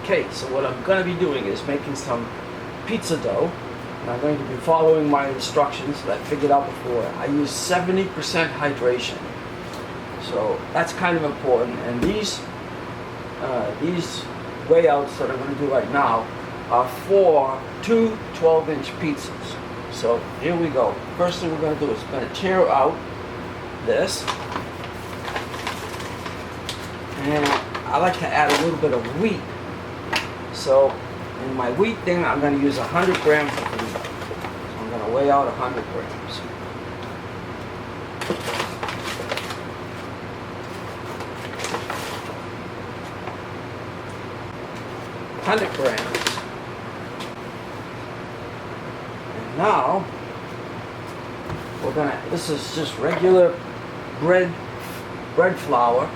Okay, so what I'm going to be doing is making some pizza dough. And I'm going to be following my instructions that I figured out before. I use 70% hydration. So that's kind of important. And these layouts that I'm going to do right now are for two 12-inch pizzas. So here we go. First thing we're going to do is going to tear out this. And I like to add a little bit of wheat. So in my wheat thing, I'm going to use 100 grams of wheat. So I'm going to weigh out 100 grams. And now we're gonna. This is just regular bread flour.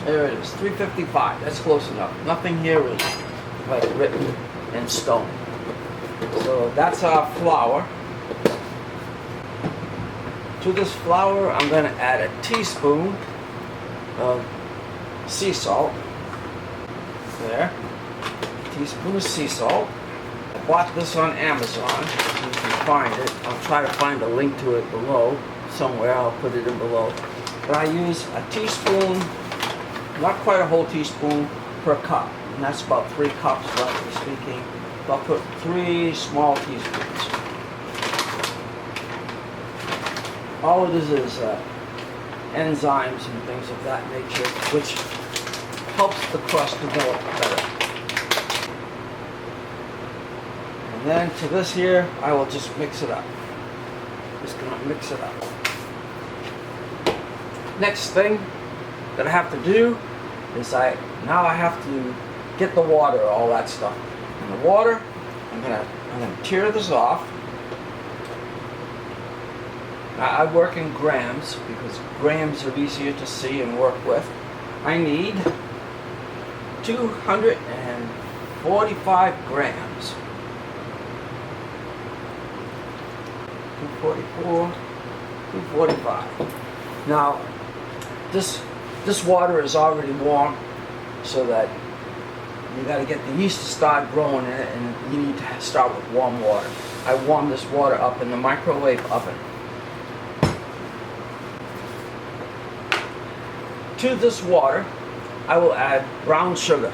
There it is, 355. That's close enough. Nothing here is like written in stone. So that's our flour. To this flour, I'm going to add a teaspoon of sea salt. There. A teaspoon of sea salt. I bought this on Amazon. You can find it. I'll try to find a link to it below. Somewhere I'll put it in below. But I use a teaspoon, not quite a whole teaspoon per cup. And that's about 3 cups, roughly speaking. So I'll put 3 small teaspoons. All it is enzymes and things of that nature, which helps the crust develop better. And then to this here, I will just mix it up. Just gonna mix it up. Next thing that I have to do is now I have to get the water, all that stuff. And the water, I'm gonna tear this off. Now, I work in grams because grams are easier to see and work with. I need 245 grams. 244, 245. Now, this water is already warm, so that you got to get the yeast to start growing in it, and you need to start with warm water. I warm this water up in the microwave oven. To this water, I will add brown sugar.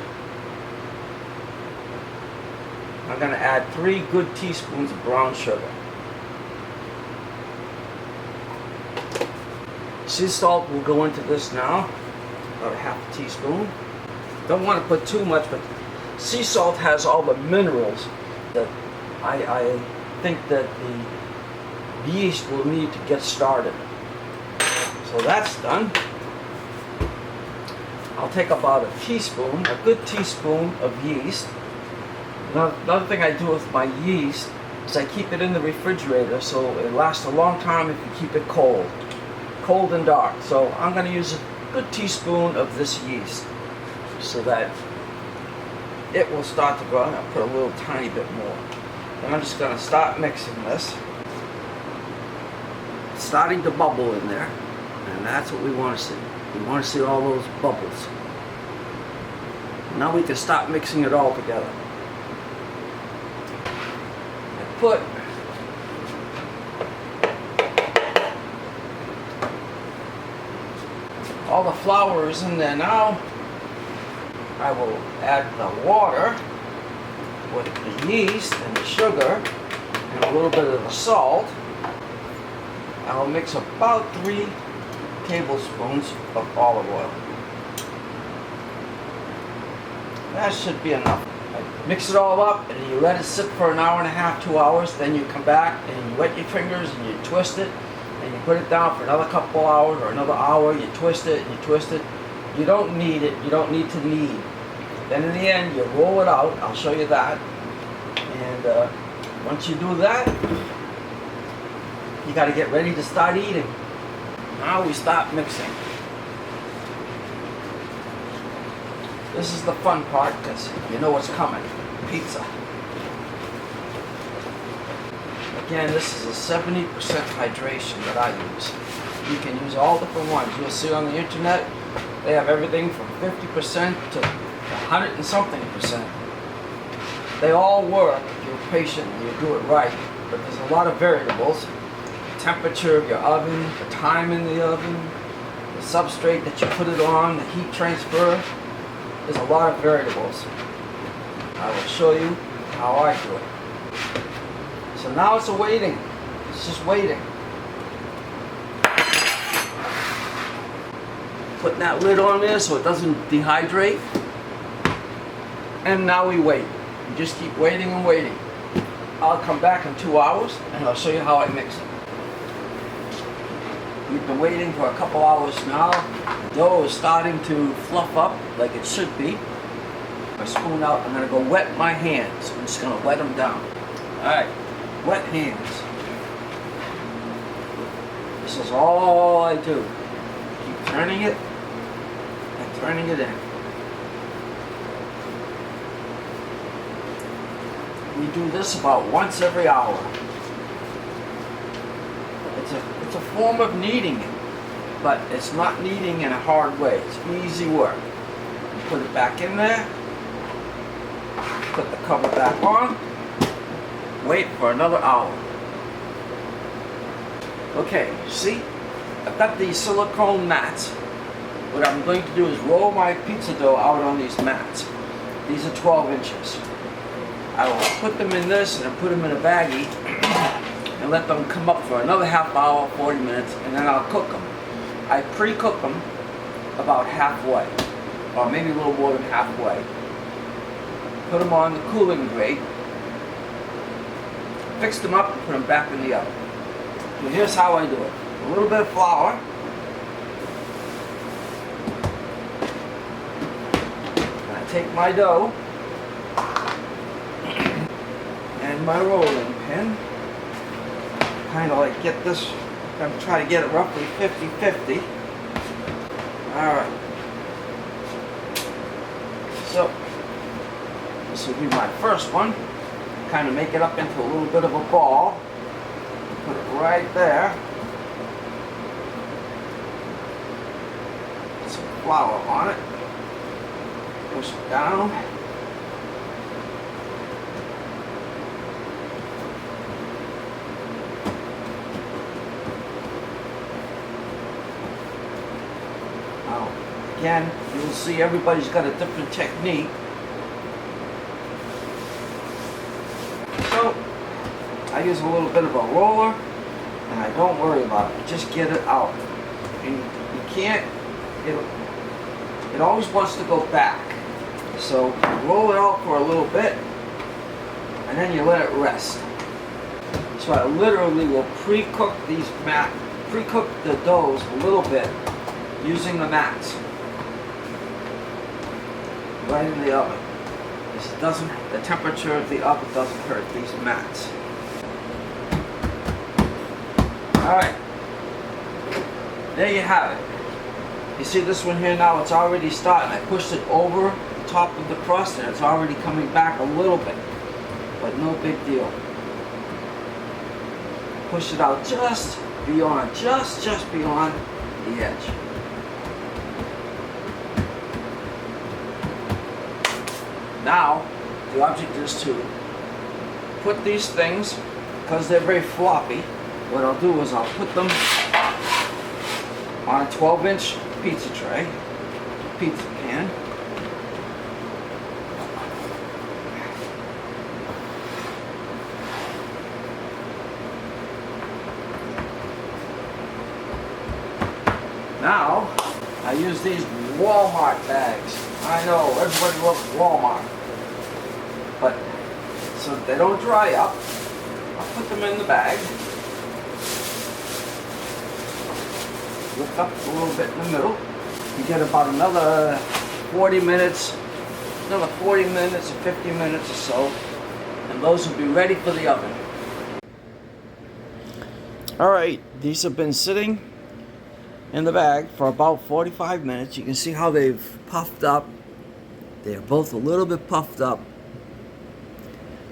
I'm going to add 3 good teaspoons of brown sugar. Sea salt will go into this now, about a half a teaspoon. Don't want to put too much, but sea salt has all the minerals that I think that the yeast will need to get started. So that's done. I'll take about a teaspoon, a good teaspoon of yeast. Another thing I do with my yeast is I keep it in the refrigerator so it lasts a long time if you keep it cold and dark. So I'm going to use a good teaspoon of this yeast so that it will start to grow. I'm going to put a little tiny bit more. And I'm just going to start mixing this. It's starting to bubble in there, and that's what we want to see. We want to see all those bubbles. Now we can start mixing it all together. I put all the flour is in there now. I will add the water with the yeast and the sugar and a little bit of the salt. I will mix about 3 tablespoons of olive oil. That should be enough. Mix it all up and you let it sit for an hour and a half, 2 hours. Then you come back and you wet your fingers and you twist it and you put it down for another couple hours or another hour. You twist it and you twist it. You don't knead it. You don't need to knead. Then in the end you roll it out. I'll show you that. And once you do that, you got to get ready to start eating. Now we start mixing. This is the fun part because you know what's coming. Pizza. Again, this is a 70% hydration that I use. You can use all different ones. You'll see on the internet, they have everything from 50% to 100 and something %. They all work if you're patient and you do it right, but there's a lot of variables. The temperature of your oven, the time in the oven, the substrate that you put it on, the heat transfer. There's a lot of variables. I will show you how I do it. So now it's waiting. It's just waiting. Putting that lid on there so it doesn't dehydrate. And now we wait. We just keep waiting and waiting. I'll come back in 2 hours and I'll show you how I mix it. We've been waiting for a couple hours now. The dough is starting to fluff up like it should be. My spoon out, I'm going to go wet my hands. I'm just going to wet them down. Alright, wet hands. This is all I do. Keep turning it and turning it in. We do this about once every hour. It's a form of kneading it, but it's not kneading in a hard way. It's easy work. You put it back in there, put the cover back on, wait for another hour. Okay, see? I've got these silicone mats. What I'm going to do is roll my pizza dough out on these mats. These are 12 inches. I will put them in this and put them in a baggie and let them come up for another half hour, 40 minutes, and then I'll cook them. I pre-cook them about halfway, or maybe a little more than halfway. Put them on the cooling grate, fix them up, and put them back in the oven. So here's how I do it. A little bit of flour, and I take my dough and my rolling pin, kind of like get this, I'm going to try to get it roughly 50-50. Alright, so this will be my first one. Kind of make it up into a little bit of a ball, put it right there, put some flour on it, push it down. Again, you'll see everybody's got a different technique. So, I use a little bit of a roller, and I don't worry about it. Just get it out. And you can't, it always wants to go back. So, roll it out for a little bit, and then you let it rest. So I literally will pre-cook pre-cook the doughs a little bit using the mats. Right in the oven. The temperature of the oven doesn't hurt these mats. Alright. There you have it. You see this one here now, it's already starting. I pushed it over the top of the crust and it's already coming back a little bit. But no big deal. Push it out just beyond, just beyond the edge. Now, the object is to put these things, because they're very floppy, what I'll do is I'll put them on a 12-inch pizza tray, pizza pan. Now, I use these Walmart bags. I know, everybody loves Walmart. But, so they don't dry up, I'll put them in the bag. Lift up a little bit in the middle. You get about another 40 minutes, or 50 minutes or so, and those will be ready for the oven. Alright, these have been sitting in the bag for about 45 minutes. You can see how they've puffed up. They're both a little bit puffed up.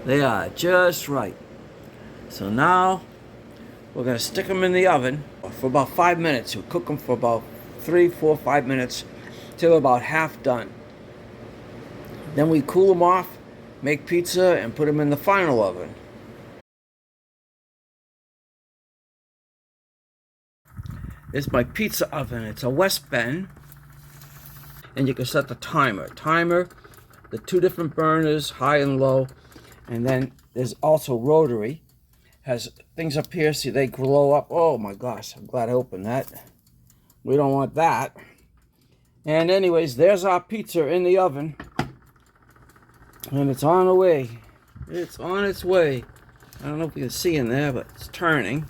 They are just right. So now we're going to stick them in the oven for about 5 minutes. We'll cook them for about 3, 4, 5 minutes till about half done. Then we cool them off, make pizza, and put them in the final oven. This is my pizza oven. It's a West Bend. And you can set the timer. The two different burners, high and low. And then there's also rotary. Has things up here, see they glow up. Oh my gosh, I'm glad I opened that. We don't want that. And anyways, there's our pizza in the oven. And it's on the way. It's on its way. I don't know if you can see in there, but it's turning.